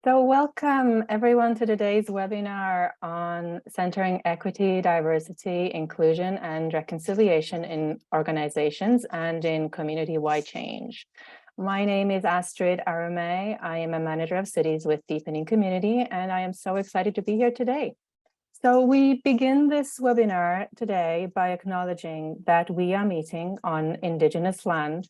So welcome everyone to today's webinar on centering equity, diversity, inclusion, and reconciliation in organizations and in community-wide change. My name is Astrid Arumae. I am a manager of cities with Deepening Community, and I am so excited to be here today. So we begin this webinar today by acknowledging that we are meeting on Indigenous land,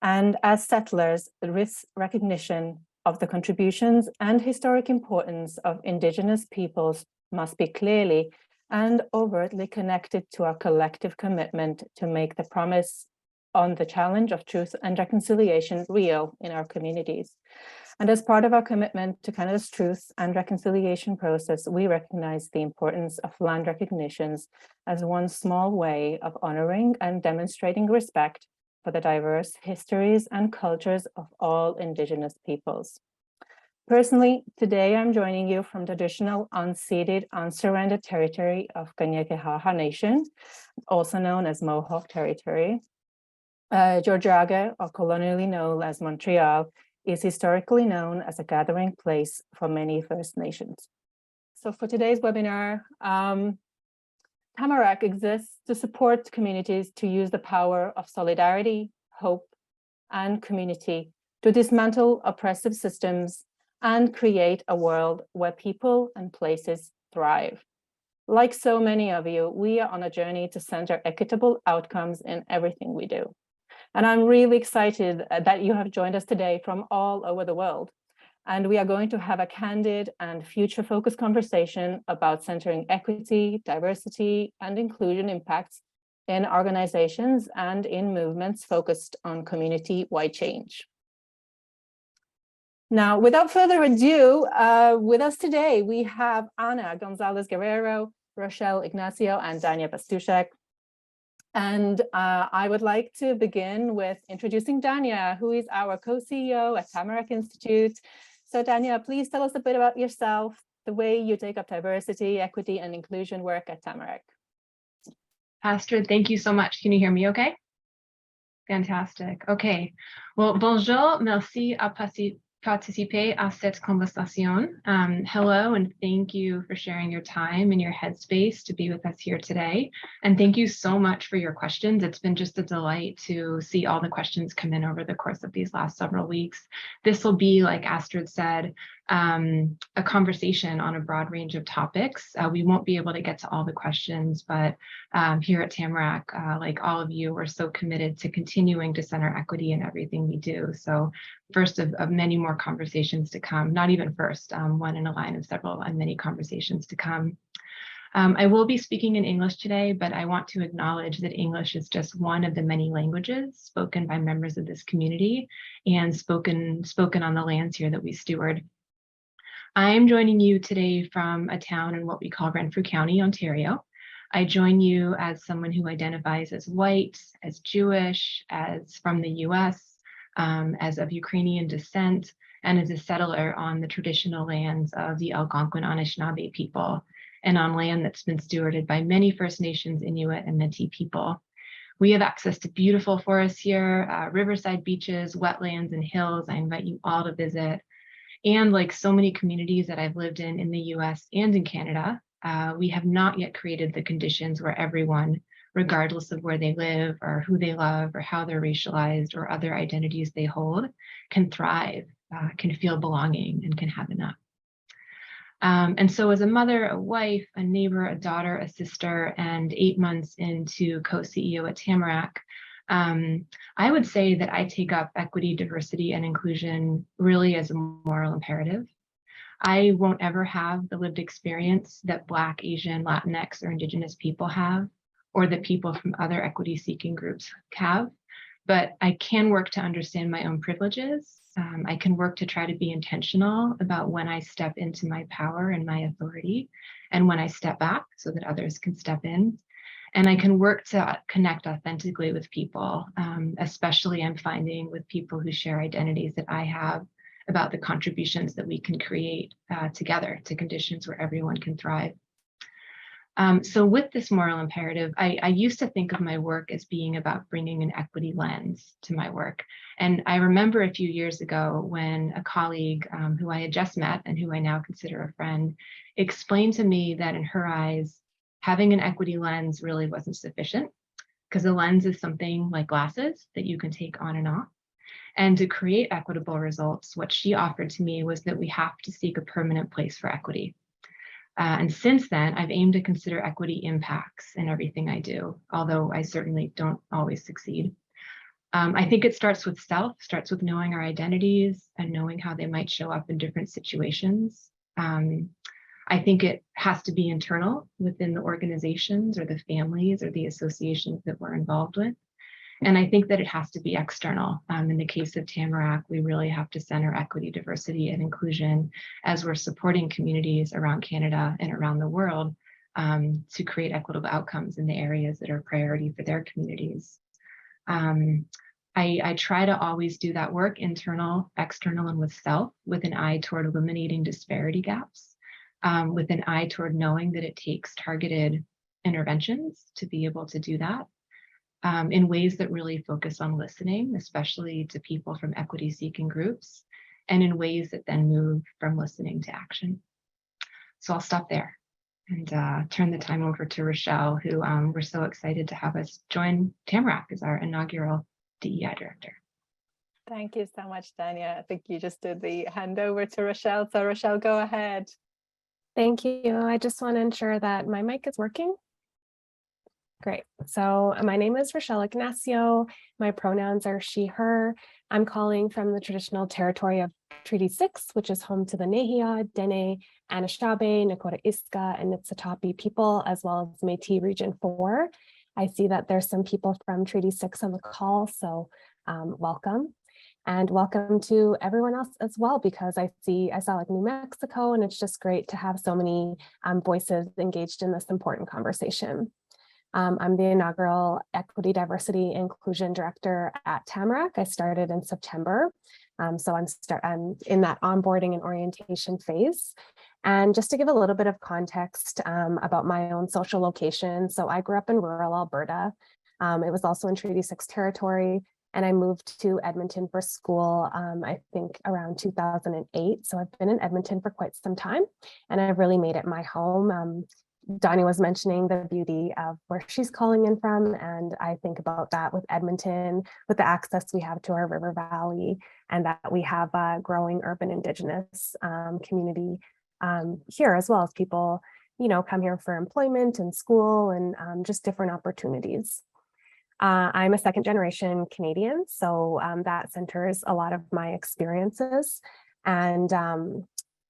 and as settlers, the recognition of the contributions and historic importance of Indigenous peoples must be clearly and overtly connected to our collective commitment to make the promise on the challenge of truth and reconciliation real in our communities. And as part of our commitment to Canada's truth and reconciliation process, we recognize the importance of land recognitions as one small way of honoring and demonstrating respect for the diverse histories and cultures of all Indigenous peoples. Personally, today I'm joining you from traditional unceded, unsurrendered territory of Kanien'kehá:ka Nation, also known as Mohawk Territory. Georgiaga, or colonially known as Montreal, is historically known as a gathering place for many First Nations. So for today's webinar, Tamarack exists to support communities to use the power of solidarity, hope, and community to dismantle oppressive systems and create a world where people and places thrive. Like so many of you, we are on a journey to center equitable outcomes in everything we do. And I'm really excited that you have joined us today from all over the world. And we are going to have a candid and future-focused conversation about centering equity, diversity, and inclusion impacts in organizations and in movements focused on community-wide change. Now, without further ado, with us today, we have Ana Gonzalez Guerrero, Rochelle Ignacio, and Danya Pastuszek. And I would like to begin with introducing Danya, who is our co-CEO at Tamarack Institute. So Danya, please tell us a bit about yourself, the way you take up diversity, equity, and inclusion work at Tamarack. Astrid, thank you so much. Can you hear me okay? Fantastic. Okay. Well, bonjour, merci à participer à cette conversation. Hello, and thank you for sharing your time and your headspace to be with us here today. And thank you so much for your questions. It's been just a delight to see all the questions come in over the course of these last several weeks. This will be, like Astrid said, a conversation on a broad range of topics. We won't be able to get to all the questions, but here at Tamarack, like all of you, we're so committed to continuing to center equity in everything we do. So first of many more conversations to come, not even first, one in a line of several and many conversations to come. I will be speaking in English today, but I want to acknowledge that English is just one of the many languages spoken by members of this community and spoken on the lands here that we steward. I'm joining you today from a town in what we call Renfrew County, Ontario. I join you as someone who identifies as white, as Jewish, as from the US, as of Ukrainian descent, and as a settler on the traditional lands of the Algonquin Anishinaabe people, and on land that's been stewarded by many First Nations, Inuit, and Métis people. We have access to beautiful forests here, riverside beaches, wetlands, and hills. I invite you all to visit. And like so many communities that I've lived in the US and in Canada, we have not yet created the conditions where everyone, regardless of where they live or who they love or how they're racialized or other identities they hold, can thrive, can feel belonging, and can have enough. And so as a mother, a wife, a neighbor, a daughter, a sister, and 8 months into co-CEO at Tamarack, I would say that I take up equity, diversity, and inclusion really as a moral imperative. I won't ever have the lived experience that Black, Asian, Latinx, or Indigenous people have, or that people from other equity-seeking groups have, but I can work to understand my own privileges. I can work to try to be intentional about when I step into my power and my authority, and when I step back so that others can step in. And I can work to connect authentically with people, especially I'm finding with people who share identities that I have, about the contributions that we can create together to conditions where everyone can thrive. So with this moral imperative, I used to think of my work as being about bringing an equity lens to my work. And I remember a few years ago when a colleague who I had just met and who I now consider a friend explained to me that in her eyes, having an equity lens really wasn't sufficient because the lens is something like glasses that you can take on and off. And to create equitable results, what she offered to me was that we have to seek a permanent place for equity. And since then, I've aimed to consider equity impacts in everything I do, although I certainly don't always succeed. I think it starts with self, starts with knowing our identities and knowing how they might show up in different situations. I think it has to be internal within the organizations or the families or the associations that we're involved with. And I think that it has to be external. In the case of Tamarack, we really have to center equity, diversity, and inclusion as we're supporting communities around Canada and around the world to create equitable outcomes in the areas that are priority for their communities. I try to always do that work, internal, external, and with self, with an eye toward eliminating disparity gaps, with an eye toward knowing that it takes targeted interventions to be able to do that. In ways that really focus on listening, especially to people from equity-seeking groups, and in ways that then move from listening to action. So I'll stop there and turn the time over to Rochelle, who we're so excited to have us join Tamarack as our inaugural DEI director. Thank you so much, Danya. I think you just did the handover to Rochelle. So Rochelle, go ahead. Thank you. I just want to ensure that my mic is working. Great. So my name is Rochelle Ignacio. My pronouns are she, her. I'm calling from the traditional territory of Treaty 6, which is home to the Nehiyah, Dene, Anishinaabe, Nakota Iska, and Niitsitapi people, as well as Métis Region 4. I see that there's some people from Treaty 6 on the call, so welcome. And welcome to everyone else as well, because I saw like New Mexico, and it's just great to have so many voices engaged in this important conversation. I'm the inaugural Equity, Diversity, Inclusion Director at Tamarack. I started in September. So I'm in that onboarding and orientation phase. And just to give a little bit of context about my own social location. So I grew up in rural Alberta. It was also in Treaty 6 territory. And I moved to Edmonton for school, I think around 2008. So I've been in Edmonton for quite some time, and I've really made it my home. Danya was mentioning the beauty of where she's calling in from, and I think about that with Edmonton, with the access we have to our river valley, and that we have a growing urban Indigenous community here, as well as people, come here for employment and school and just different opportunities. I'm a second generation Canadian, so that centers a lot of my experiences. And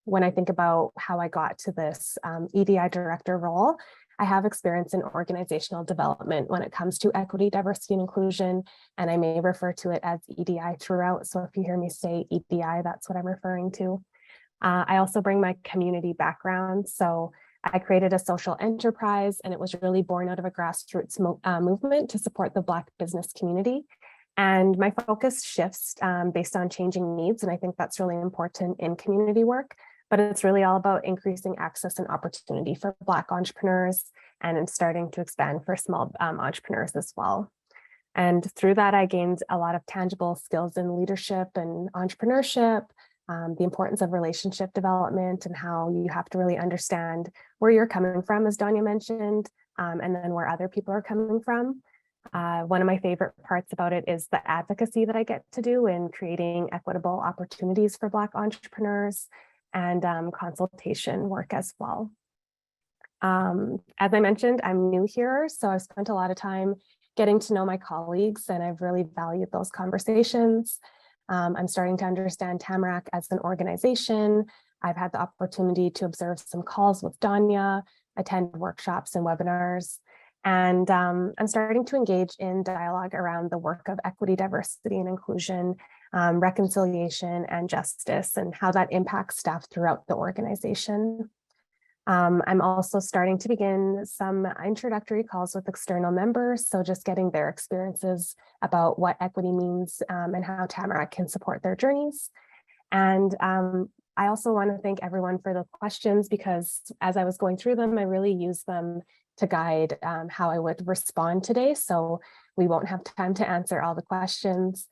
when I think about how I got to this EDI director role, I have experience in organizational development when it comes to equity, diversity, and inclusion, and I may refer to it as EDI throughout. So if you hear me say EDI, that's what I'm referring to. I also bring my community background. So I created a social enterprise, and it was really born out of a grassroots movement to support the Black business community. And my focus shifts based on changing needs, and I think that's really important in community work. But it's really all about increasing access and opportunity for Black entrepreneurs, and in starting to expand for small entrepreneurs as well. And through that, I gained a lot of tangible skills in leadership and entrepreneurship, the importance of relationship development, and how you have to really understand where you're coming from, as Danya mentioned, and then where other people are coming from. One of my favorite parts about it is the advocacy that I get to do in creating equitable opportunities for Black entrepreneurs, and consultation work as well. As I mentioned, I'm new here, so I've spent a lot of time getting to know my colleagues, and I've really valued those conversations. I'm starting to understand Tamarack as an organization. I've had the opportunity to observe some calls with Danya, attend workshops and webinars, and I'm starting to engage in dialogue around the work of equity, diversity, and inclusion, reconciliation and justice, and how that impacts staff throughout the organization. I'm also starting to begin some introductory calls with external members, so just getting their experiences about what equity means and how Tamarack can support their journeys. And I also want to thank everyone for the questions, because as I was going through them, I really used them to guide how I would respond today. So we won't have time to answer all the questions.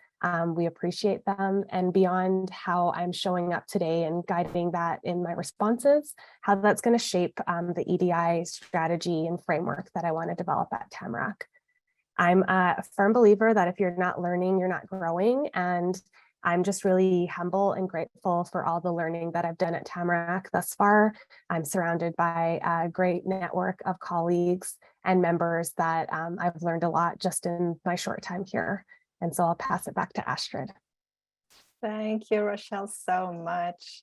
We appreciate them, and beyond how I'm showing up today and guiding that in my responses, how that's going to shape the EDI strategy and framework that I want to develop at Tamarack. I'm a firm believer that if you're not learning, you're not growing. And I'm just really humble and grateful for all the learning that I've done at Tamarack thus far. I'm surrounded by a great network of colleagues and members that I've learned a lot just in my short time here. And so I'll pass it back to Astrid. Thank you, Rochelle, so much.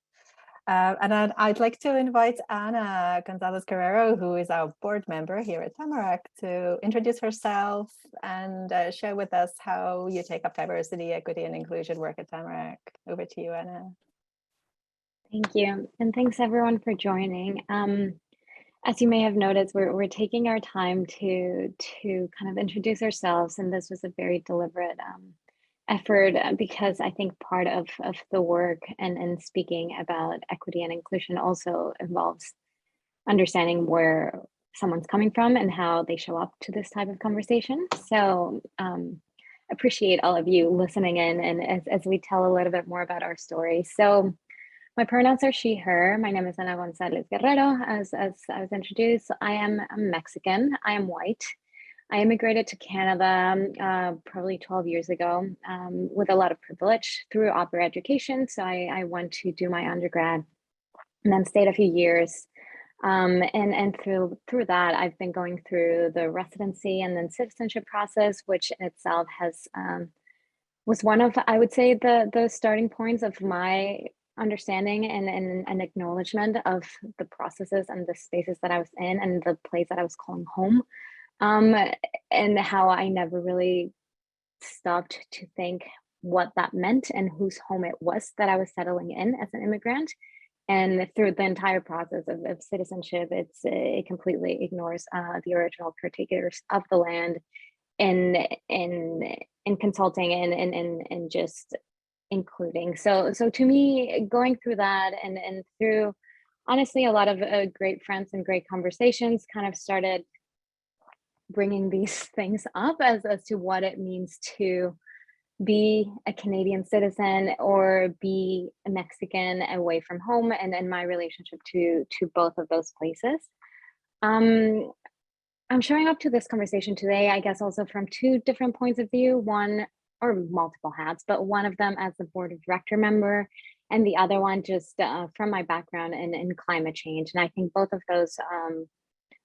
And I'd like to invite Ana Gonzalez Guerrero, who is our board member here at Tamarack, to introduce herself and share with us how you take up diversity, equity, and inclusion work at Tamarack. Over to you, Ana. Thank you. And thanks everyone for joining. As you may have noticed, we're taking our time to kind of introduce ourselves, and this was a very deliberate effort, because I think part of the work and speaking about equity and inclusion also involves understanding where someone's coming from and how they show up to this type of conversation. So appreciate all of you listening in, and as we tell a little bit more about our story. So my pronouns are she, her. My name is Ana Gonzalez Guerrero, as I was introduced. I am a Mexican. I am white. I immigrated to Canada probably 12 years ago with a lot of privilege through upper education. So I went to do my undergrad and then stayed a few years. And through that, I've been going through the residency and then citizenship process, which in itself has was one of, I would say, the starting points of my understanding and acknowledgement of the processes and the spaces that I was in and the place that I was calling home. And how I never really stopped to think what that meant and whose home it was that I was settling in as an immigrant. And through the entire process of citizenship, it completely ignores the original caretakers of the land in consulting and just including. So to me, going through that and through honestly a lot of great friends and great conversations kind of started bringing these things up as to what it means to be a Canadian citizen or be a Mexican away from home, and my relationship to both of those places. I'm showing up to this conversation today, I guess, also from two different points of view, one or multiple hats, but one of them as a board of director member, and the other one just from my background in climate change. And I think both of those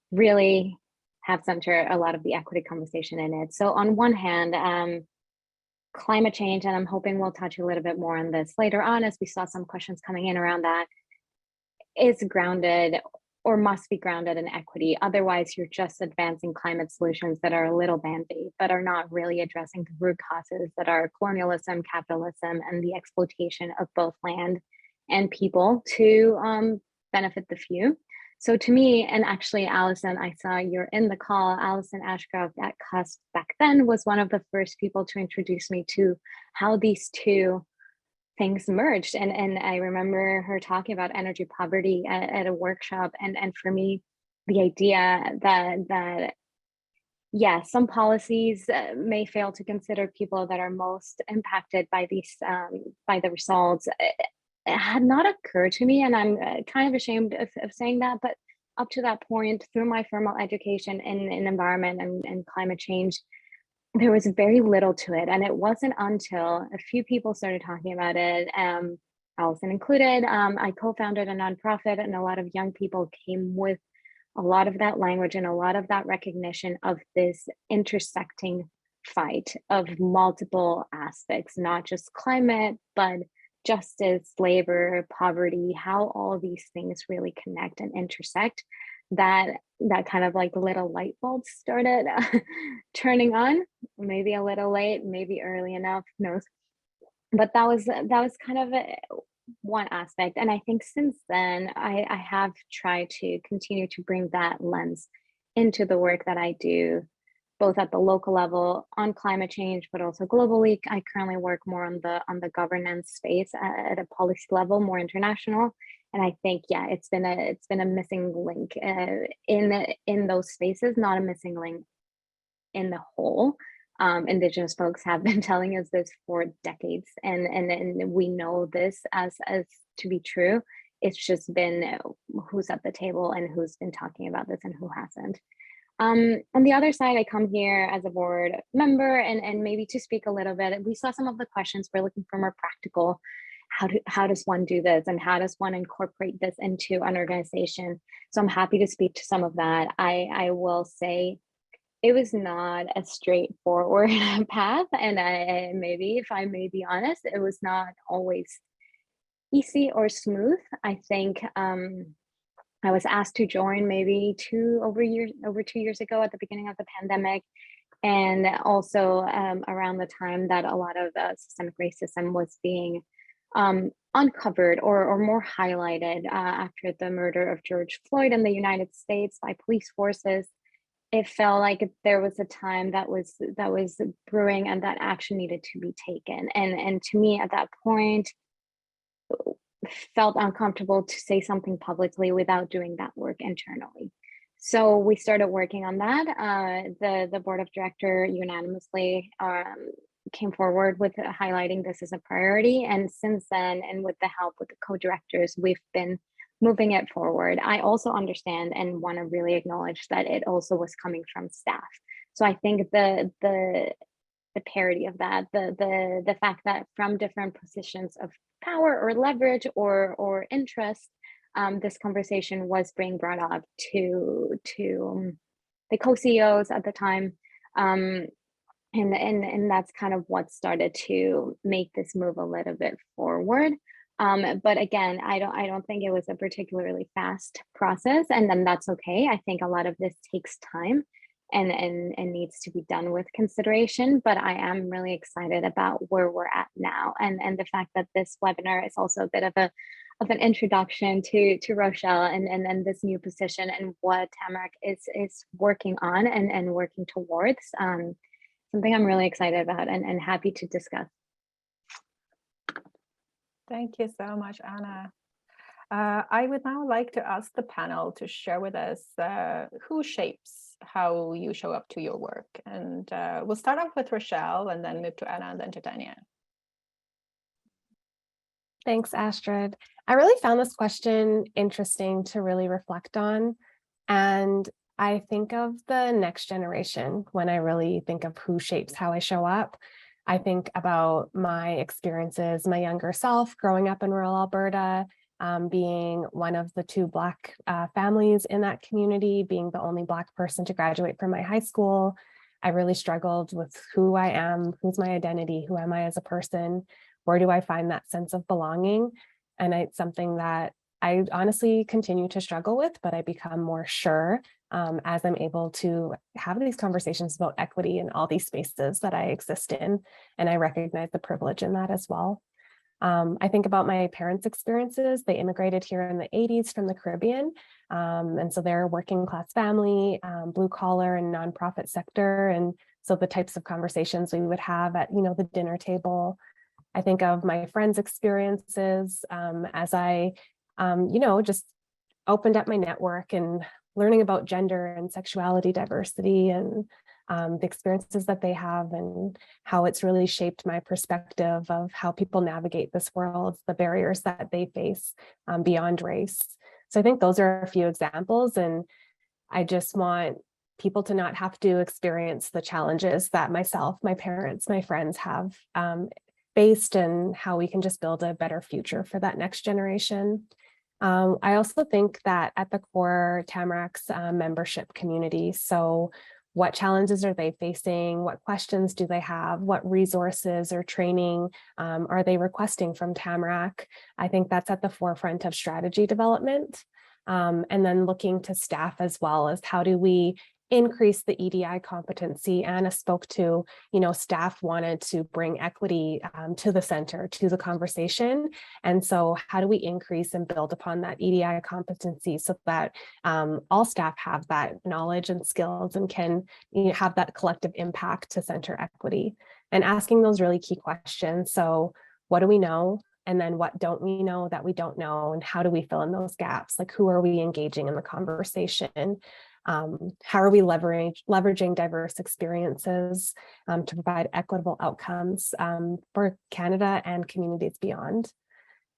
really have centered a lot of the equity conversation in it. So on one hand, climate change, and I'm hoping we'll touch a little bit more on this later on as we saw some questions coming in around that, is grounded or must be grounded in equity. Otherwise, you're just advancing climate solutions that are a little band-aid, but are not really addressing the root causes that are colonialism, capitalism, and the exploitation of both land and people to benefit the few. So to me, and actually, Allison, I saw you're in the call. Allison Ashcroft at CUSP back then was one of the first people to introduce me to how these two things merged. And I remember her talking about energy poverty at a workshop. And for me, the idea that yeah, some policies may fail to consider people that are most impacted by these by the results. It had not occurred to me, and I'm kind of ashamed of saying that, but up to that point, through my formal education in environment and climate change, there was very little to it. And it wasn't until a few people started talking about it, Allison included, I co-founded a nonprofit, and a lot of young people came with a lot of that language and a lot of that recognition of this intersecting fight of multiple aspects, not just climate, but justice, labor, poverty, how all these things really connect and intersect, that kind of like little light bulbs started turning on, maybe a little late, maybe early enough, who knows. But that was kind of one aspect. And I think since then, I have tried to continue to bring that lens into the work that I do both at the local level on climate change, but also globally. I currently work more on the governance space at a policy level, more international. And I think, yeah, it's been a missing link in those spaces, not a missing link in the whole. Indigenous folks have been telling us this for decades, and we know this as to be true. It's just been who's at the table and who's been talking about this and who hasn't. On the other side, I come here as a board member and maybe to speak a little bit. We saw some of the questions. We're looking for more practical. How does one do this, and how does one incorporate this into an organization? So I'm happy to speak to some of that. I will say it was not a straightforward path, and maybe, if I may be honest, it was not always easy or smooth. I think I was asked to join maybe over 2 years ago at the beginning of the pandemic, and also around the time that a lot of systemic racism was being uncovered or more highlighted after the murder of George Floyd in the United States by police forces. It felt like there was a time that was brewing and that action needed to be taken. And to me at that point, felt uncomfortable to say something publicly without doing that work internally. So we started working on that. The board of directors unanimously came forward with highlighting this as a priority. And since then, and with the help with the co-directors, we've been moving it forward. I also understand and want to really acknowledge that it also was coming from staff. So I think the parity of that, the fact that from different positions of power or leverage or interest, this conversation was being brought up to the co-CEOs at the time. And that's kind of what started to make this move a little bit forward. But again, I don't think it was a particularly fast process, and then that's okay. I think a lot of this takes time and needs to be done with consideration, but I am really excited about where we're at now, and the fact that this webinar is also a bit of an introduction to Rochelle and this new position and what Tamarack is working on and working towards. Something I'm really excited about and happy to discuss. Thank you so much, Ana. I would now like to ask the panel to share with us who shapes how you show up to your work. And we'll start off with Rochelle and then move to Ana and then to Danya. Thanks, Astrid. I really found this question interesting to really reflect on. And I think of the next generation when I really think of who shapes how I show up. I think about my experiences, my younger self growing up in rural Alberta, being one of the 2 Black families in that community, being the only Black person to graduate from my high school. I really struggled with who I am, who's my identity, who am I as a person, where do I find that sense of belonging? And it's something that I honestly continue to struggle with, but I become more sure as I'm able to have these conversations about equity in all these spaces that I exist in. And I recognize the privilege in that as well. I think about my parents' experiences. They immigrated here in the 80s from the Caribbean. And so they're a working class family, blue collar and nonprofit sector. And so the types of conversations we would have at, the dinner table. I think of my friends' experiences as I, just opened up my network and learning about gender and sexuality diversity and the experiences that they have and how it's really shaped my perspective of how people navigate this world, the barriers that they face beyond race. So I think those are a few examples, and I just want people to not have to experience the challenges that myself, my parents, my friends have faced, and how we can just build a better future for that next generation. I also think that at the core, Tamarack's membership community. So what challenges are they facing? What questions do they have? What resources or training are they requesting from Tamarack? I think that's at the forefront of strategy development. And then looking to staff as well as how do we increase the EDI competency. Anna spoke to, staff wanted to bring equity to the center, to the conversation. And so how do we increase and build upon that EDI competency so that all staff have that knowledge and skills and can have that collective impact to center equity? And asking those really key questions. So what do we know? And then what don't we know that we don't know? And how do we fill in those gaps? Like, who are we engaging in the conversation? How are we leveraging diverse experiences to provide equitable outcomes for Canada and communities beyond?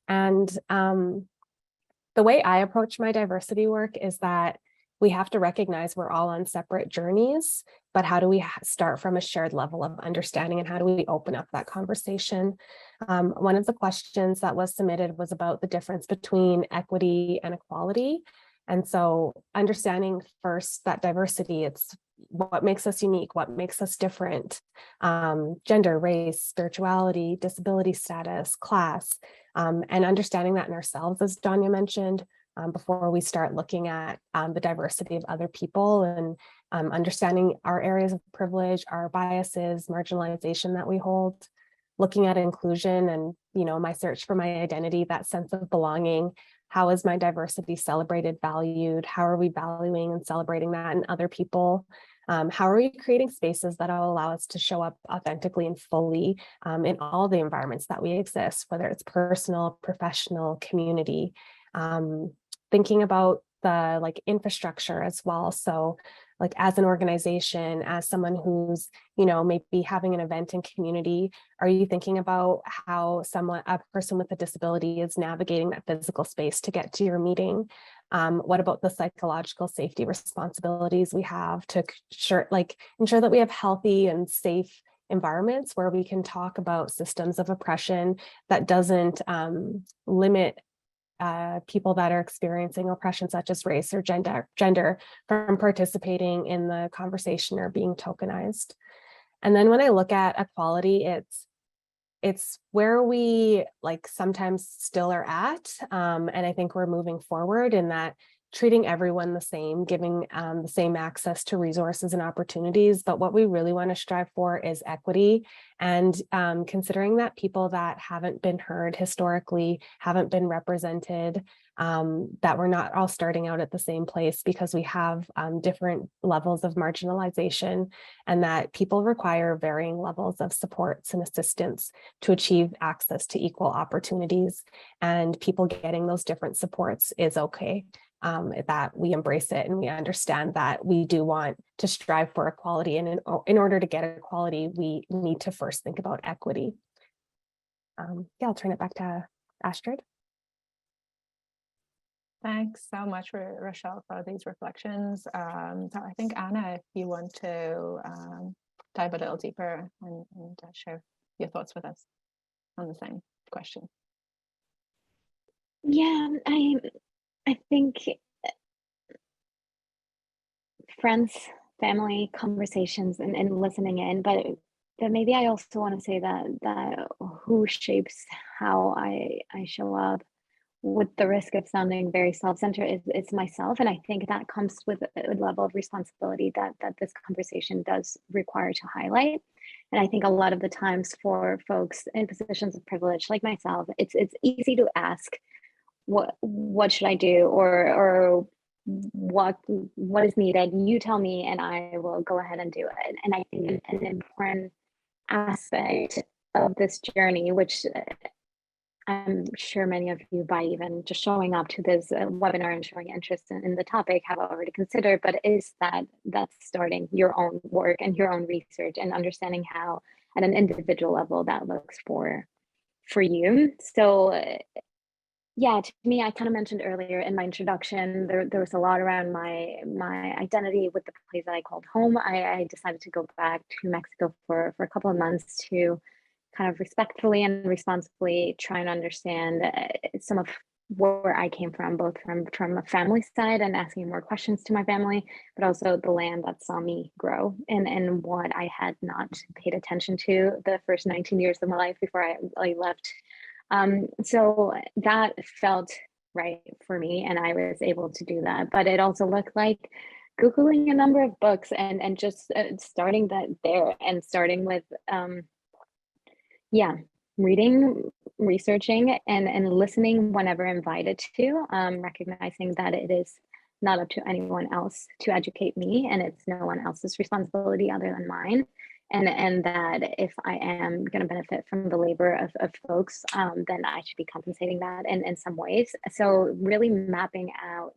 And the way I approach my diversity work is that we have to recognize we're all on separate journeys, but how do we start from a shared level of understanding, and how do we open up that conversation? One of the questions that was submitted was about the difference between equity and equality. And so understanding first that diversity, it's what makes us unique, what makes us different, gender, race, spirituality, disability status, class, and understanding that in ourselves, as Danya mentioned, before we start looking at the diversity of other people, and understanding our areas of privilege, our biases, marginalization that we hold, looking at inclusion and, my search for my identity, that sense of belonging. How is my diversity celebrated, valued? How are we valuing and celebrating that in other people? How are we creating spaces that will allow us to show up authentically and fully in all the environments that we exist, whether it's personal, professional, community? Thinking about the infrastructure as well. So as an organization, as someone who's, maybe having an event in community, are you thinking about how a person with a disability is navigating that physical space to get to your meeting? What about the psychological safety responsibilities we have to ensure that we have healthy and safe environments where we can talk about systems of oppression that doesn't limit people that are experiencing oppression such as race or gender from participating in the conversation or being tokenized. And then when I look at equality, it's where we sometimes still are at. And I think we're moving forward in that treating everyone the same, giving the same access to resources and opportunities. But what we really want to strive for is equity, and considering that people that haven't been heard historically, haven't been represented, that we're not all starting out at the same place because we have different levels of marginalization, and that people require varying levels of supports and assistance to achieve access to equal opportunities, and people getting those different supports is okay. That we embrace it and we understand that we do want to strive for equality. And in order to get equality, we need to first think about equity. I'll turn it back to Astrid. Thanks so much, Rochelle, for these reflections. So I think, Anna, if you want to dive a little deeper and share your thoughts with us on the same question. Yeah, I think friends, family conversations and listening in, but maybe I also want to say that who shapes how I show up, with the risk of sounding very self-centered, it's myself. And I think that comes with a level of responsibility that this conversation does require to highlight. And I think a lot of the times for folks in positions of privilege like myself, it's easy to ask, what should I do, or what is needed? You tell me and I will go ahead and do it. And I think an important aspect of this journey, which I'm sure many of you, by even just showing up to this webinar and showing interest in the topic, have already considered, but is that's starting your own work and your own research and understanding how at an individual level that looks for you. So yeah, to me, I kind of mentioned earlier in my introduction, there was a lot around my identity with the place that I called home. I decided to go back to Mexico for a couple of months to kind of respectfully and responsibly try and understand some of where I came from, both from a family side and asking more questions to my family, but also the land that saw me grow and what I had not paid attention to the first 19 years of my life before I left. So that felt right for me, and I was able to do that. But it also looked like Googling a number of books and just starting that there and starting with, yeah, reading, researching, and listening whenever invited to, recognizing that it is not up to anyone else to educate me, and it's no one else's responsibility other than mine. And that if I am going to benefit from the labor of folks, then I should be compensating that in some ways. So really mapping out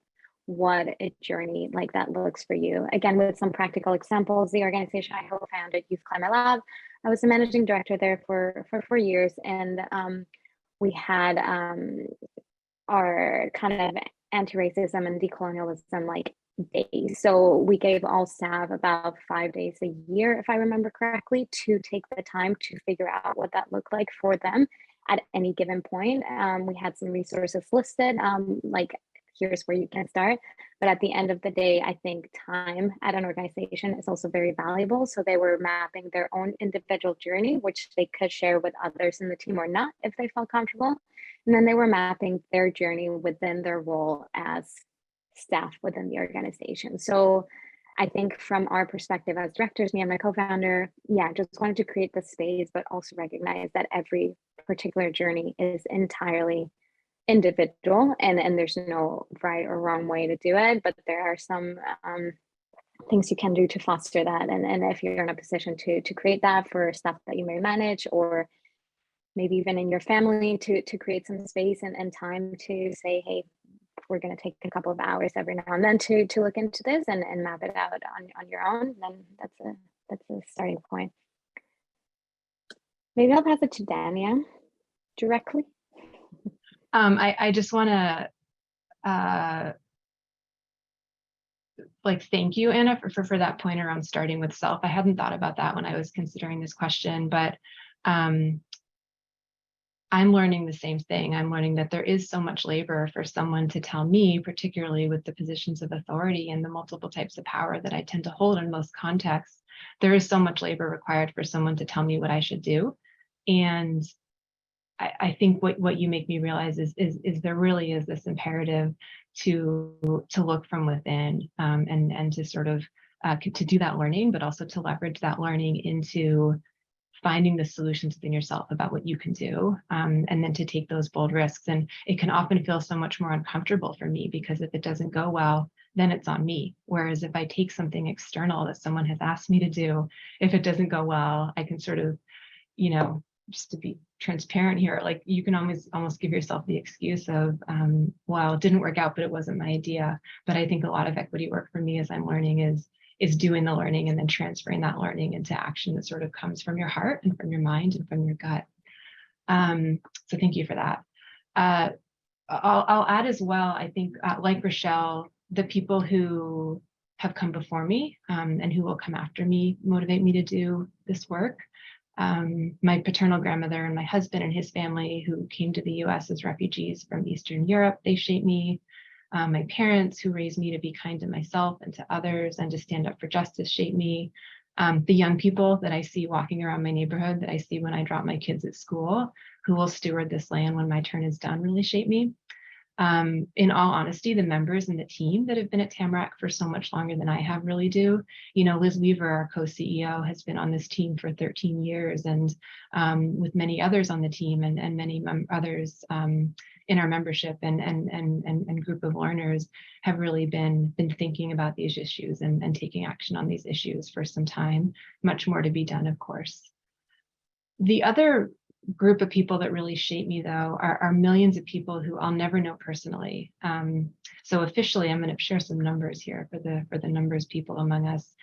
what a journey like that looks for you. Again, with some practical examples, the organization I co-founded, Youth Climate Lab, I was the managing director there for 4 years, and we had our kind of anti-racism and decolonialism like days. So we gave all staff about 5 days a year, if I remember correctly, to take the time to figure out what that looked like for them at any given point. We had some resources listed, like here's where you can start. But at the end of the day, I think time at an organization is also very valuable. So they were mapping their own individual journey, which they could share with others in the team or not if they felt comfortable. And then they were mapping their journey within their role as staff within the organization. So I think from our perspective as directors, me and my co-founder, yeah, just wanted to create the space, but also recognize that every particular journey is entirely individual, and there's no right or wrong way to do it, but there are some things you can do to foster that. And if you're in a position to create that for stuff that you may manage, or maybe even in your family, to create some space and time to say, hey, we're going to take a couple of hours every now and then to look into this and map it out on your own, then that's a starting point. Maybe I'll pass it to Danya directly. I just want to thank you, Anna, for that point around starting with self. I hadn't thought about that when I was considering this question, but I'm learning the same thing. I'm learning that there is so much labor for someone to tell me, particularly with the positions of authority and the multiple types of power that I tend to hold in most contexts. There is so much labor required for someone to tell me what I should do. And I think what you make me realize is there really is this imperative to look from within, and to sort of to do that learning, but also to leverage that learning into finding the solutions within yourself about what you can do, and then to take those bold risks. And it can often feel so much more uncomfortable for me, because if it doesn't go well, then it's on me. Whereas if I take something external that someone has asked me to do, if it doesn't go well, I can sort of, just to be transparent here, like you can almost give yourself the excuse of, well, it didn't work out, but it wasn't my idea. But I think a lot of equity work for me as I'm learning is doing the learning and then transferring that learning into action that sort of comes from your heart and from your mind and from your gut. So thank you for that. I'll add as well, I think, like Rochelle, the people who have come before me and who will come after me motivate me to do this work. My paternal grandmother and my husband and his family, who came to the US as refugees from Eastern Europe, they shaped me. My parents, who raised me to be kind to myself and to others and to stand up for justice, shaped me. The young people that I see walking around my neighborhood, that I see when I drop my kids at school, who will steward this land when my turn is done, really shape me. In all honesty, the members and the team that have been at Tamarack for so much longer than I have really do. Liz Weaver, our co-CEO, has been on this team for 13 years, and with many others on the team and many others in our membership and group of learners have really been thinking about these issues and taking action on these issues for some time. Much more to be done, of course. The other group of people that really shape me, though, are millions of people who I'll never know personally. So officially, I'm going to share some numbers here for the numbers people among us.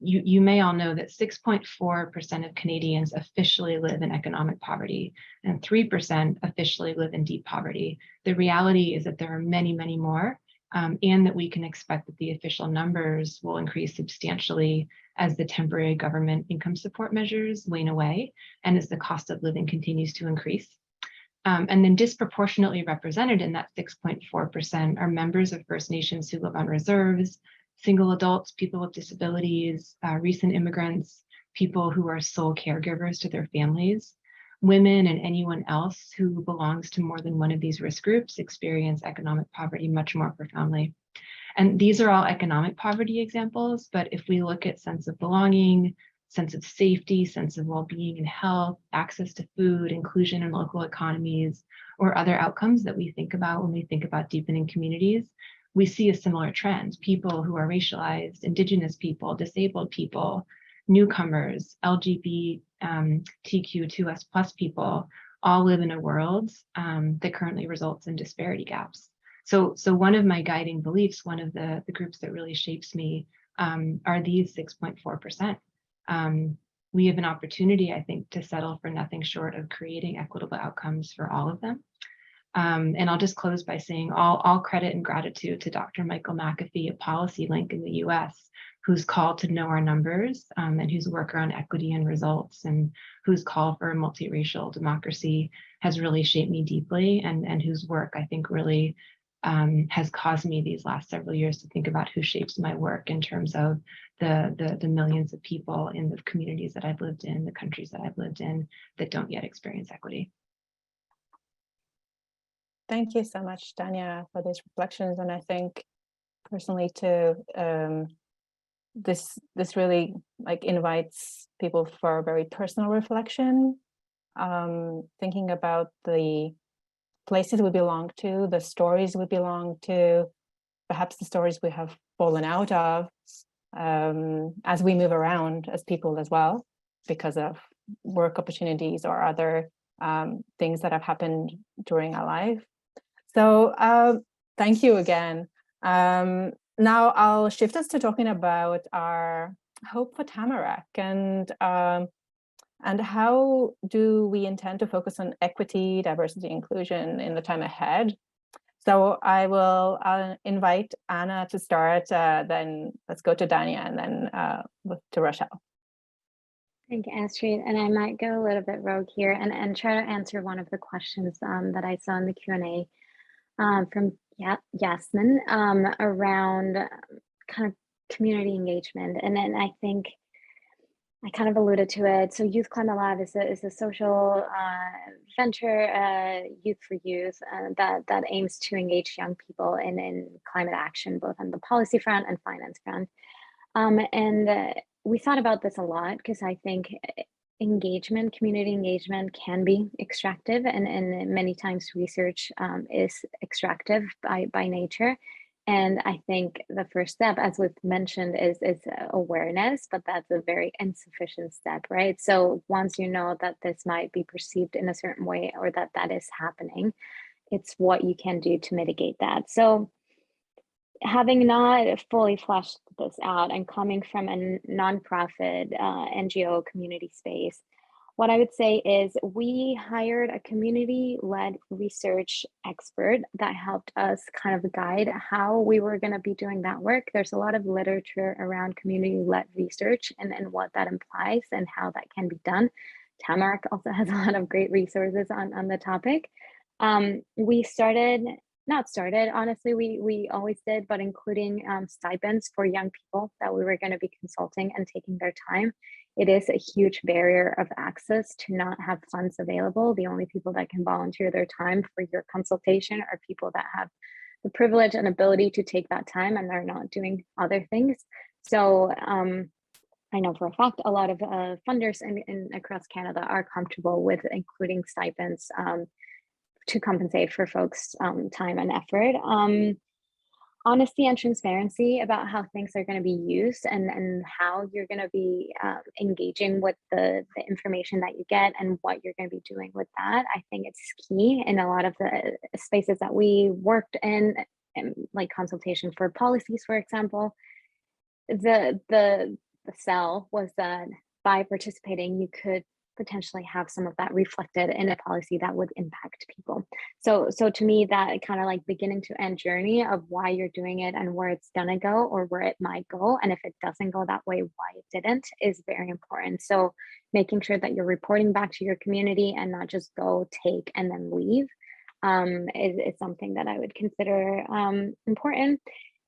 You may all know that 6.4% of Canadians officially live in economic poverty, and 3% officially live in deep poverty. The reality is that there are many, many more, and that we can expect that the official numbers will increase substantially as the temporary government income support measures wane away and as the cost of living continues to increase. And then disproportionately represented in that 6.4% are members of First Nations who live on reserves, single adults, people with disabilities, recent immigrants, people who are sole caregivers to their families. Women and anyone else who belongs to more than one of these risk groups experience economic poverty much more profoundly. And these are all economic poverty examples, but if we look at sense of belonging, sense of safety, sense of well-being and health, access to food, inclusion in local economies, or other outcomes that we think about when we think about deepening communities, we see a similar trend. People who are racialized, Indigenous people, disabled people, newcomers, LGBTQ2S plus people, all live in a world that currently results in disparity gaps. So one of my guiding beliefs, one of the groups that really shapes me are these 6.4%. We have an opportunity, I think, to settle for nothing short of creating equitable outcomes for all of them. And I'll just close by saying all credit and gratitude to Dr. Michael McAfee at Policy Link in the US, whose call to know our numbers and whose work around equity and results and whose call for a multiracial democracy has really shaped me deeply, and whose work I think really has caused me these last several years to think about who shapes my work in terms of the millions of people in the communities that I've lived in, the countries that I've lived in that don't yet experience equity. Thank you so much, Danya, for these reflections. And I think personally too, this really like invites people for a very personal reflection, thinking about the places we belong to, the stories we belong to, perhaps the stories we have fallen out of as we move around as people as well, because of work opportunities or other things that have happened during our life. So thank you again. Now I'll shift us to talking about our hope for Tamarack and how do we intend to focus on equity, diversity, inclusion in the time ahead. So I'll invite Ana to start, then let's go to Danya and then to Rochelle. Thank you, Astrid. And I might go a little bit rogue here and try to answer one of the questions that I saw in the Q&A from Yasmin around kind of community engagement. And then I think I kind of alluded to it. So Youth Climate Lab is a social venture, Youth for Youth, that aims to engage young people in climate action, both on the policy front and finance front. And we thought about this a lot because I think engagement, community engagement can be extractive, and many times research is extractive by nature. And I think the first step, as we've mentioned, is awareness, but that's a very insufficient step, right? So once you know that this might be perceived in a certain way or that is happening, it's what you can do to mitigate that. So having not fully fleshed this out and coming from a nonprofit NGO community space, what I would say is we hired a community-led research expert that helped us kind of guide how we were going to be doing that work. There's a lot of literature around community-led research and what that implies and how that can be done. Tamarack also has a lot of great resources on the topic. Honestly, we always did, but including stipends for young people that we were going to be consulting and taking their time. It is a huge barrier of access to not have funds available. The only people that can volunteer their time for your consultation are people that have the privilege and ability to take that time and they're not doing other things. So I know for a fact a lot of funders across Canada are comfortable with including stipends to compensate for folks' time and effort. Honesty and transparency about how things are going to be used and how you're going to be engaging with the information that you get and what you're going to be doing with that. I think it's key in a lot of the spaces that we worked in like consultation for policies, for example. The sell was that by participating, you could potentially have some of that reflected in a policy that would impact people. So to me, that kind of like beginning to end journey of why you're doing it and where it's gonna go or where it might go. And if it doesn't go that way, why it didn't is very important. So making sure that you're reporting back to your community and not just go, take, and then leave is something that I would consider important.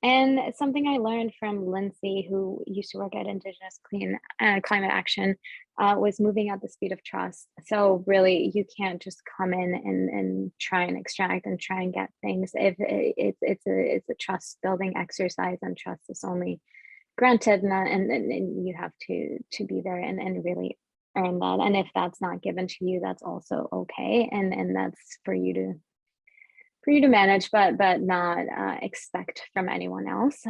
And something I learned from Lindsay, who used to work at Indigenous Climate Action, was moving at the speed of trust. So really, you can't just come in and try and extract and try and get things. If it's a trust building exercise, and trust is only granted, and you have to be there and really earn that. And if that's not given to you, that's also okay, and that's for you to manage, but not expect from anyone else.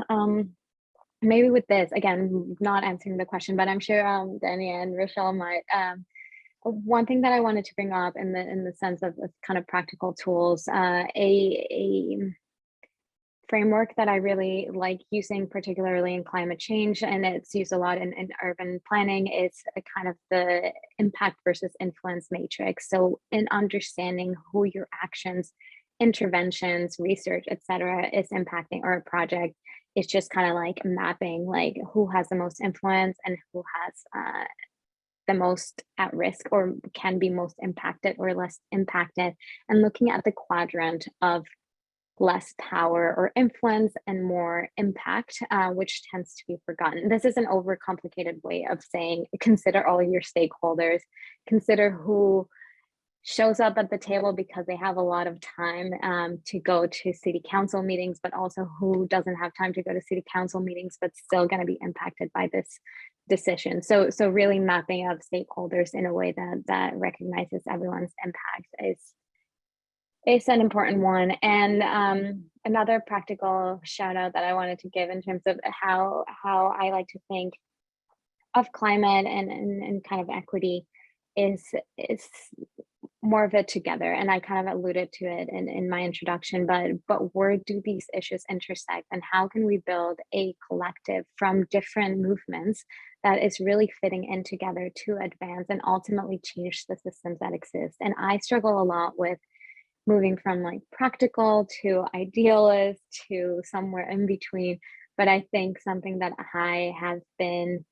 Maybe with this, again, not answering the question, but I'm sure Danya and Rochelle might. One thing that I wanted to bring up in the sense of kind of practical tools, a framework that I really like using, particularly in climate change, and it's used a lot in urban planning, is a kind of the impact versus influence matrix. So in understanding who your actions, interventions, research, etc., is impacting, or a project, it's just kind of like mapping like who has the most influence and who has the most at risk, or can be most impacted or less impacted, and looking at the quadrant of less power or influence and more impact, which tends to be forgotten. This is an overcomplicated way of saying consider all your stakeholders, consider who shows up at the table because they have a lot of time to go to city council meetings, but also who doesn't have time to go to city council meetings but still going to be impacted by this decision. So really mapping out stakeholders in a way that recognizes everyone's impact is an important one. And another practical shout out that I wanted to give in terms of how I like to think of climate and kind of equity is more of it together. And I kind of alluded to it in my introduction, but where do these issues intersect, and how can we build a collective from different movements that is really fitting in together to advance and ultimately change the systems that exist? And I struggle a lot with moving from like practical to idealist to somewhere in between. But I think something that I have been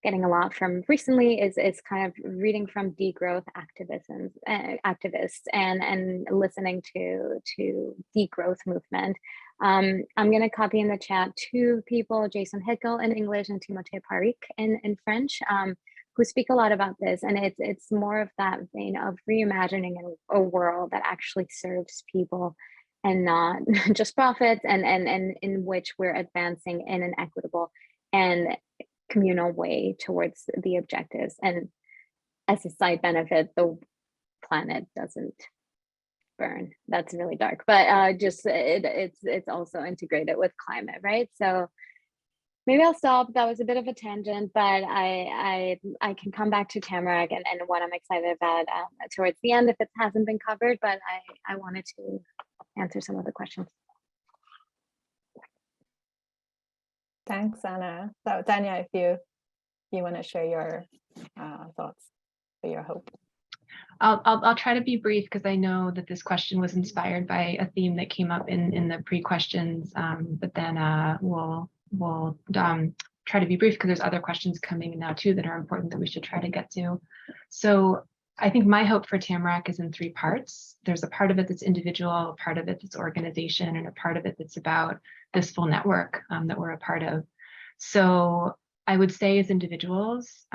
getting a lot from recently is kind of reading from degrowth activists and listening to degrowth movement. I'm going to copy in the chat two people, Jason Hickel in English and Timothée Parric in French, who speak a lot about this. And it's more of that vein of reimagining a world that actually serves people and not just profits, and in which we're advancing in an equitable and communal way towards the objectives. And as a side benefit, the planet doesn't burn. That's really dark, but just it's also integrated with climate, right? So maybe I'll stop. That was a bit of a tangent, but I can come back to Tamarack and what I'm excited about towards the end if it hasn't been covered, but I wanted to answer some of the questions. Thanks, Anna. So Danya, if you want to share your thoughts or your hope. I'll try to be brief, because I know that this question was inspired by a theme that came up in the pre-questions, but then we'll try to be brief because there's other questions coming in now too that are important that we should try to get to. So I think my hope for Tamarack is in three parts. There's a part of it that's individual, a part of it that's organization, and a part of it that's about this full network that we're a part of. So I would say as individuals,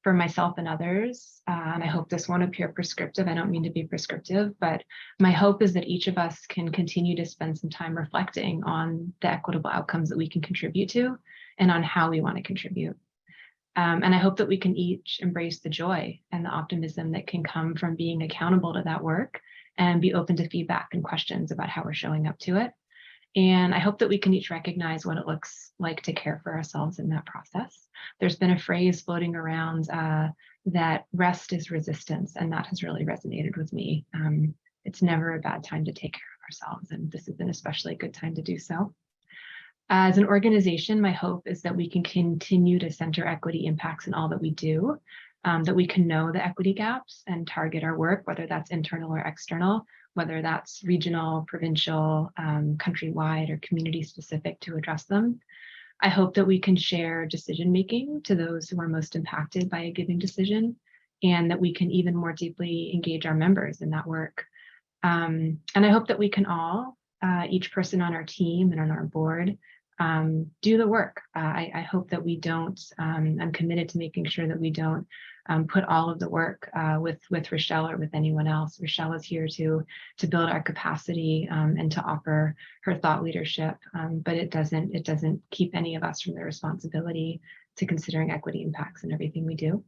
for myself and others, and I hope this won't appear prescriptive, I don't mean to be prescriptive, but my hope is that each of us can continue to spend some time reflecting on the equitable outcomes that we can contribute to and on how we want to contribute. And I hope that we can each embrace the joy and the optimism that can come from being accountable to that work and be open to feedback and questions about how we're showing up to it. And I hope that we can each recognize what it looks like to care for ourselves in that process. There's been a phrase floating around that rest is resistance, and that has really resonated with me. It's never a bad time to take care of ourselves, and this is an especially good time to do so. As an organization, my hope is that we can continue to center equity impacts in all that we do, that we can know the equity gaps and target our work, whether that's internal or external, whether that's regional, provincial, countrywide, or community specific, to address them. I hope that we can share decision-making to those who are most impacted by a given decision, and that we can even more deeply engage our members in that work. And I hope that we can all each person on our team and on our board do the work. I hope that we don't, I'm committed to making sure that we don't put all of the work with Rochelle or with anyone else. Rochelle is here to build our capacity and to offer her thought leadership, but it doesn't keep any of us from the responsibility to considering equity impacts in everything we do.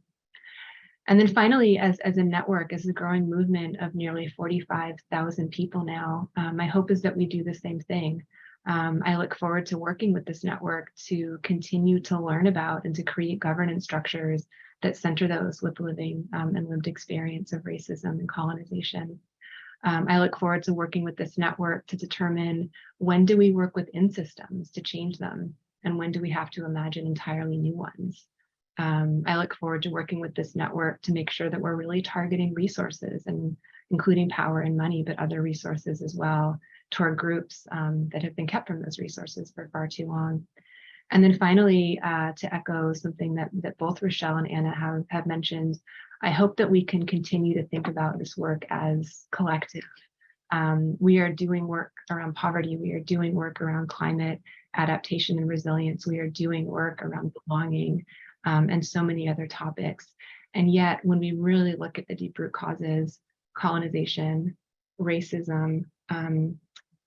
And then finally, as a network, as a growing movement of nearly 45,000 people now, my hope is that we do the same thing. I look forward to working with this network to continue to learn about and to create governance structures that center those with living and lived experience of racism and colonization. I look forward to working with this network to determine when do we work within systems to change them, and when do we have to imagine entirely new ones. I look forward to working with this network to make sure that we're really targeting resources, and including power and money, but other resources as well, toward groups that have been kept from those resources for far too long. And then finally, to echo something that both Rochelle and Ana have mentioned, I hope that we can continue to think about this work as collective. We are doing work around poverty. We are doing work around climate adaptation and resilience. We are doing work around belonging and so many other topics. And yet, when we really look at the deep root causes, colonization, racism,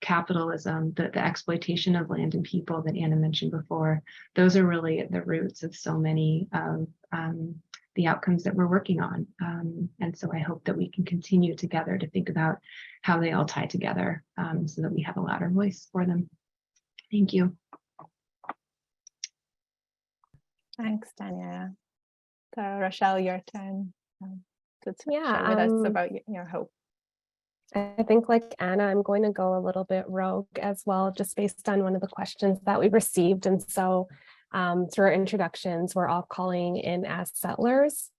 capitalism, the exploitation of land and people that Ana mentioned before, those are really at the roots of so many of the outcomes that we're working on. And so I hope that we can continue together to think about how they all tie together so that we have a louder voice for them. Thank you. Thanks, Danya. So Rochelle, your turn to Yeah, share with us about your hope. I think, like Ana, I'm going to go a little bit rogue as well, just based on one of the questions that we received. And so through our introductions, we're all calling in as settlers.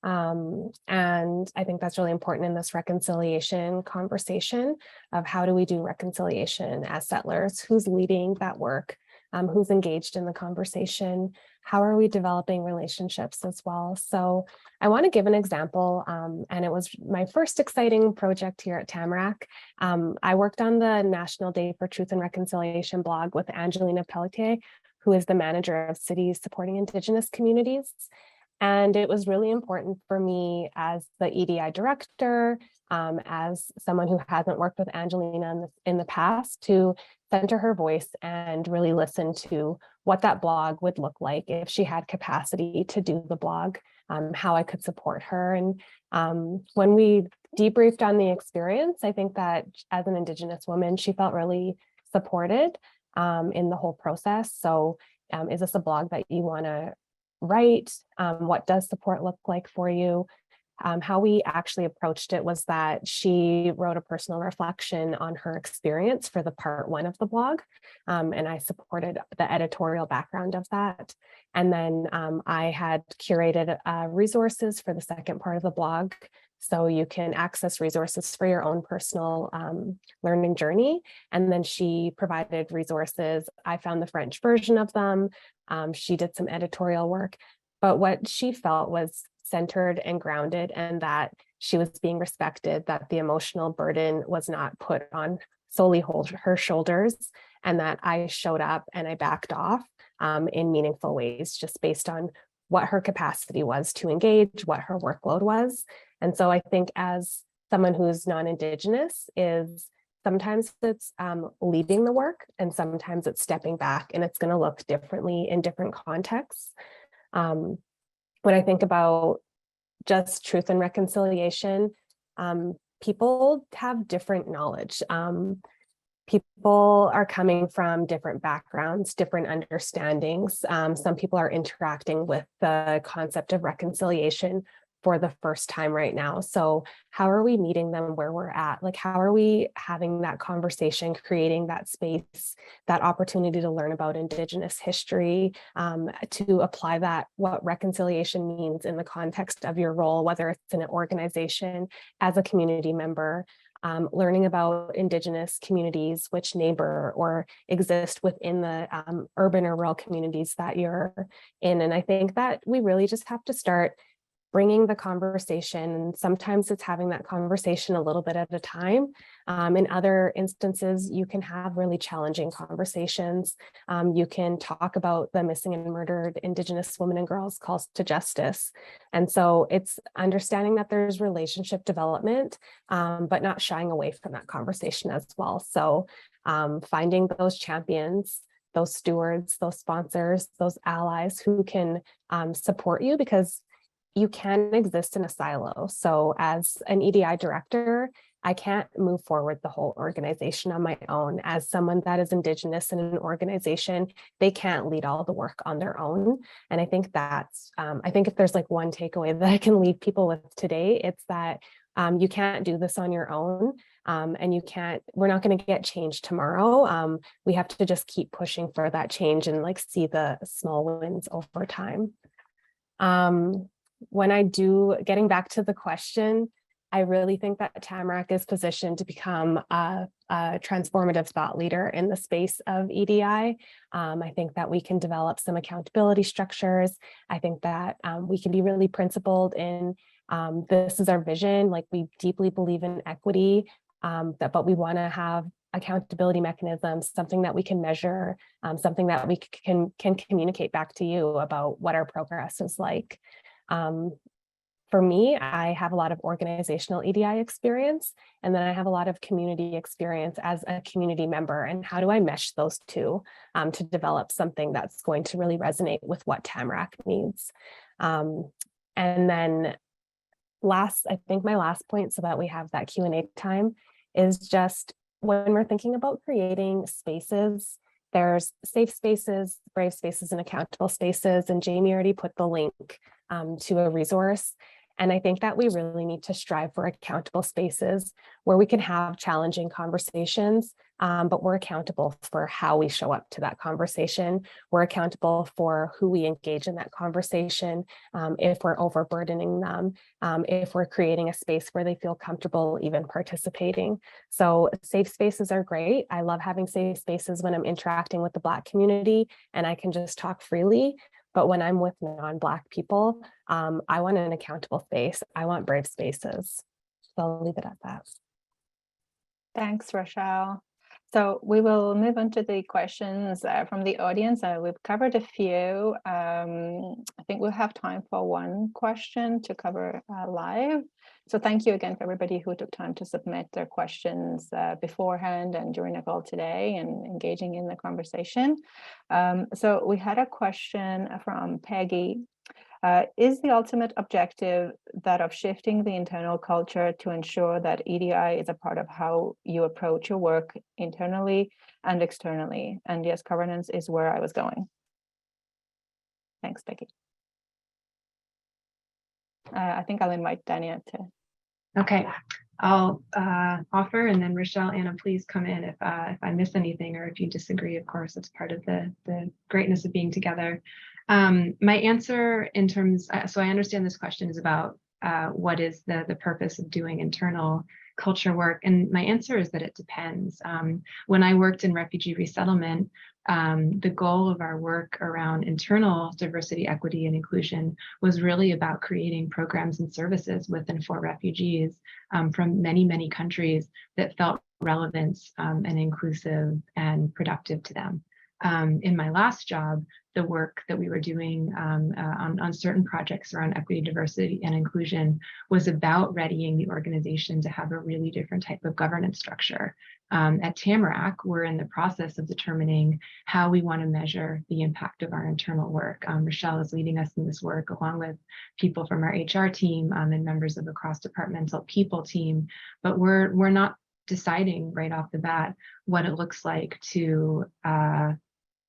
And I think that's really important in this reconciliation conversation of how do we do reconciliation as settlers, who's leading that work, who's engaged in the conversation, how are we developing relationships as well. So I want to give an example, and it was my first exciting project here at Tamarack. I worked on the National Day for Truth and Reconciliation blog with Angelina Pelletier, who is the manager of Cities Supporting Indigenous Communities. And it was really important for me as the EDI director, as someone who hasn't worked with Angelina in the past, to center her voice and really listen to what that blog would look like if she had capacity to do the blog, how I could support her. And when we debriefed on the experience, I think that as an Indigenous woman, she felt really supported in the whole process. So is this a blog that you want to write? What does support look like for you? How we actually approached it was that she wrote a personal reflection on her experience for the part 1 of the blog, and I supported the editorial background of that. And then I had curated resources for the second part of the blog, so you can access resources for your own personal learning journey. And then she provided resources. I found the French version of them. She did some editorial work, but what she felt was centered and grounded, and that she was being respected, that the emotional burden was not put on solely her shoulders, and that I showed up and I backed off in meaningful ways, just based on what her capacity was to engage, what her workload was. And so I think as someone who's non-Indigenous, is sometimes it's leading the work, and sometimes it's stepping back, and it's going to look differently in different contexts. When I think about just truth and reconciliation, people have different knowledge. People are coming from different backgrounds, different understandings. Some people are interacting with the concept of reconciliation for the first time right now. So how are we meeting them where we're at? Like, how are we having that conversation, creating that space, that opportunity to learn about Indigenous history, to apply that, what reconciliation means in the context of your role, whether it's in an organization, as a community member, learning about Indigenous communities, which neighbor or exist within the urban or rural communities that you're in. And I think that we really just have to start bringing the conversation. And sometimes it's having that conversation a little bit at a time. In other instances, you can have really challenging conversations. You can talk about the missing and murdered Indigenous women and girls calls to justice. And so it's understanding that there's relationship development, but not shying away from that conversation as well. So finding those champions, those stewards, those sponsors, those allies who can support you, because you can exist in a silo. So as an EDI director, I can't move forward the whole organization on my own. As someone that is Indigenous in an organization, they can't lead all the work on their own. And I think that's, I think if there's like one takeaway that I can leave people with today, it's that you can't do this on your own. And you can't, we're not going to get change tomorrow. We have to just keep pushing for that change and like see the small wins over time. When I do, getting back to the question, I really think that Tamarack is positioned to become a transformative thought leader in the space of EDI. I think that we can develop some accountability structures. I think that we can be really principled in this is our vision, like we deeply believe in equity, but we want to have accountability mechanisms, something that we can measure, something that we can communicate back to you about what our progress is like. For me, I have a lot of organizational EDI experience, and then I have a lot of community experience as a community member. And how do I mesh those two to develop something that's going to really resonate with what Tamarack needs? And then I think my last point, so that we have that Q&A time, is just when we're thinking about creating spaces, there's safe spaces, brave spaces, and accountable spaces. And Jamie already put the link to a resource. And I think that we really need to strive for accountable spaces where we can have challenging conversations, but we're accountable for how we show up to that conversation. We're accountable for who we engage in that conversation, if we're overburdening them, if we're creating a space where they feel comfortable even participating. So safe spaces are great. I love having safe spaces when I'm interacting with the Black community and I can just talk freely. But when I'm with non-Black people, I want an accountable space. I want brave spaces. So I'll leave it at that. Thanks, Rochelle. So we will move on to the questions from the audience. We've covered a few. I think we'll have time for one question to cover live. So thank you again for everybody who took time to submit their questions beforehand and during the call today and engaging in the conversation. So we had a question from Peggy. Is the ultimate objective that of shifting the internal culture to ensure that EDI is a part of how you approach your work internally and externally? And yes, governance is where I was going. Thanks, Becky. I think I'll invite Danya to. Okay, I'll offer, and then Rochelle, Anna, please come in if I miss anything or if you disagree. Of course, it's part of the greatness of being together. My answer in terms, so I understand this question is about what is the purpose of doing internal culture work, and my answer is that it depends. When I worked in refugee resettlement, the goal of our work around internal diversity, equity, and inclusion was really about creating programs and services with and for refugees from many, many countries that felt relevant and inclusive and productive to them. In my last job, the work that we were doing on certain projects around equity, diversity, and inclusion was about readying the organization to have a really different type of governance structure. At Tamarack, we're in the process of determining how we want to measure the impact of our internal work. Rochelle is leading us in this work along with people from our HR team and members of the cross-departmental people team, but we're not deciding right off the bat what it looks like to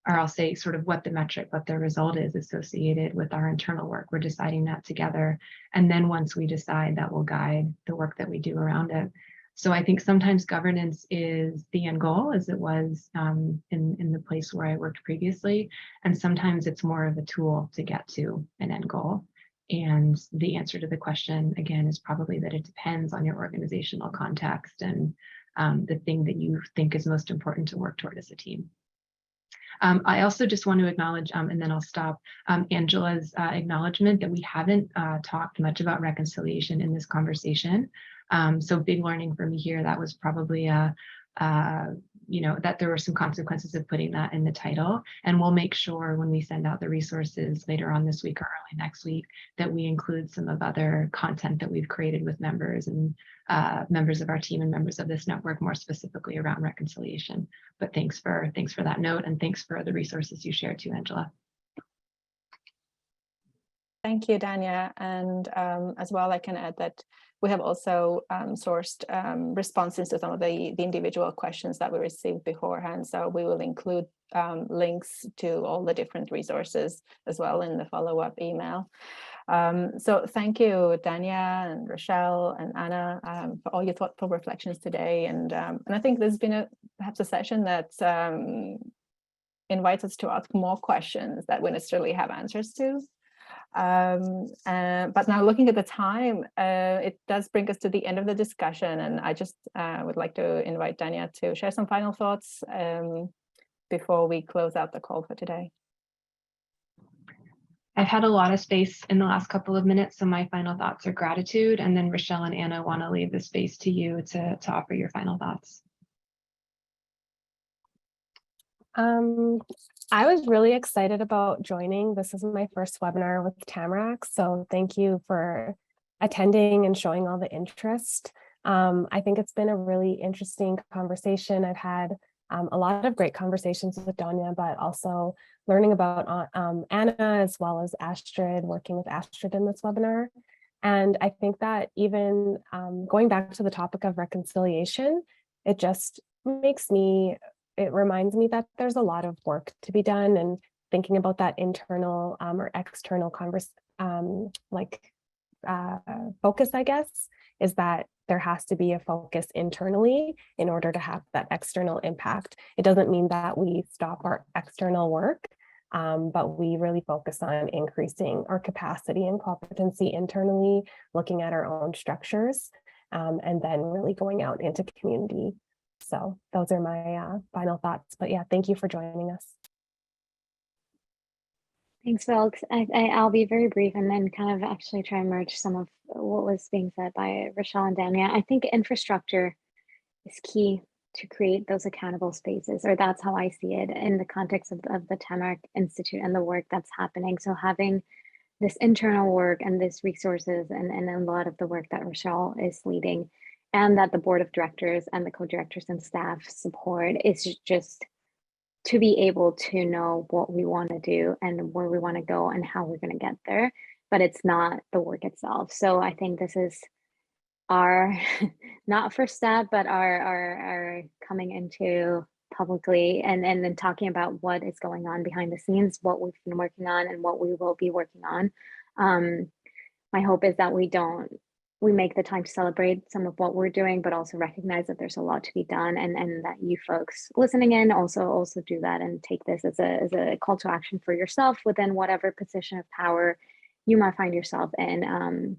or I'll say sort of what the metric, what the result is associated with our internal work. We're deciding that together. And then once we decide, that will guide the work that we do around it. So I think sometimes governance is the end goal, as it was in the place where I worked previously. And sometimes it's more of a tool to get to an end goal. And the answer to the question, again, is probably that it depends on your organizational context and the thing that you think is most important to work toward as a team. I also just want to acknowledge, and then I'll stop, Angela's acknowledgement that we haven't talked much about reconciliation in this conversation. So big learning for me here. That was probably that there were some consequences of putting that in the title. And we'll make sure when we send out the resources later on this week or early next week that we include some of other content that we've created with members and members of our team and members of this network, more specifically around reconciliation. But thanks for that note, and thanks for the resources you shared too, Angela. Thank you, Danya. And as well, I can add that we have also sourced responses to some of the individual questions that we received beforehand. So we will include links to all the different resources as well in the follow-up email. So thank you, Danya and Rochelle and Ana, for all your thoughtful reflections today. And I think this has been perhaps a session that invites us to ask more questions that we necessarily have answers to. But now looking at the time, it does bring us to the end of the discussion, and I just would like to invite Danya to share some final thoughts before we close out the call for today. I've had a lot of space in the last couple of minutes, so my final thoughts are gratitude, and then Rochelle and Ana want to leave the space to you to offer your final thoughts. I was really excited about joining. This is my first webinar with Tamarack, so thank you for attending and showing all the interest. I think it's been a really interesting conversation. I've had a lot of great conversations with Danya, but also learning about Ana as well as Astrid, working with Astrid in this webinar. And I think that even going back to the topic of reconciliation, it just it reminds me that there's a lot of work to be done, and thinking about that internal or external focus, I guess, is that there has to be a focus internally in order to have that external impact. It doesn't mean that we stop our external work, but we really focus on increasing our capacity and competency internally, looking at our own structures, and then really going out into community. So those are my final thoughts. But yeah, thank you for joining us. Thanks, folks. I'll be very brief and then kind of actually try and merge some of what was being said by Rochelle and Danya. I think infrastructure is key to create those accountable spaces, or that's how I see it in the context of the Tamarack Institute and the work that's happening. So having this internal work and this resources and a lot of the work that Rochelle is leading, and that the board of directors and the co-directors and staff support, is just to be able to know what we want to do and where we want to go and how we're going to get there, but it's not the work itself. So I think this is our not first step, but our coming into publicly and then talking about what is going on behind the scenes, what we've been working on and what we will be working on. My hope is that we make the time to celebrate some of what we're doing, but also recognize that there's a lot to be done, and that you folks listening in also do that and take this as a call to action for yourself within whatever position of power you might find yourself in.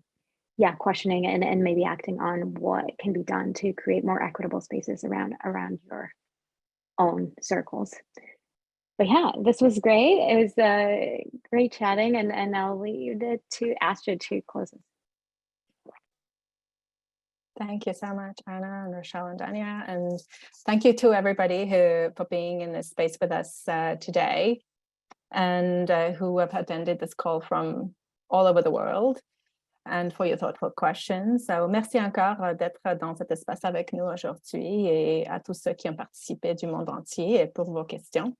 Questioning and maybe acting on what can be done to create more equitable spaces around your own circles. But yeah, this was great. It was great chatting, and I'll leave it to Astrid to close us. Thank you so much, Ana and Rochelle and Danya. And thank you to everybody for being in this space with us today, and who have attended this call from all over the world, and for your thoughtful questions. So merci encore d'être dans cet espace avec nous aujourd'hui, et à tous ceux qui ont participé du monde entier pour vos questions.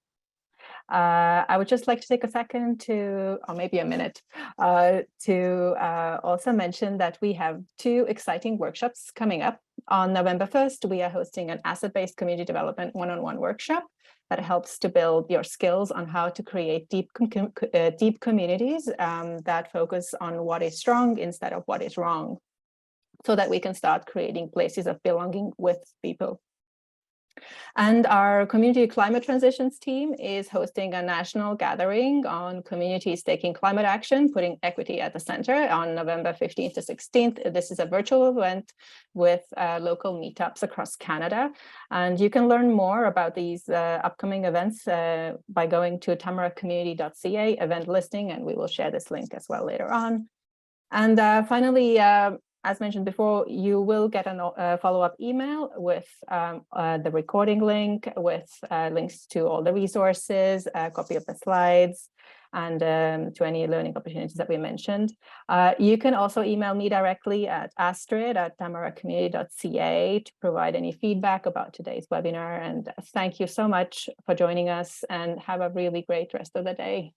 I would just like to take a second or maybe a minute, to also mention that we have 2 exciting workshops coming up. On November 1st, we are hosting an asset-based community development one-on-one workshop that helps to build your skills on how to create deep communities that focus on what is strong instead of what is wrong, so that we can start creating places of belonging with people. And our community climate transitions team is hosting a national gathering on communities taking climate action, putting equity at the center on November 15th to 16th. This is a virtual event with local meetups across Canada. And you can learn more about these upcoming events by going to tamarackcommunity.ca event listing, and we will share this link as well later on. And finally, as mentioned before, you will get a follow-up email with the recording link, with links to all the resources, a copy of the slides, and to any learning opportunities that we mentioned. You can also email me directly at astrid@tamarackcommunity.ca to provide any feedback about today's webinar. And thank you so much for joining us, and have a really great rest of the day.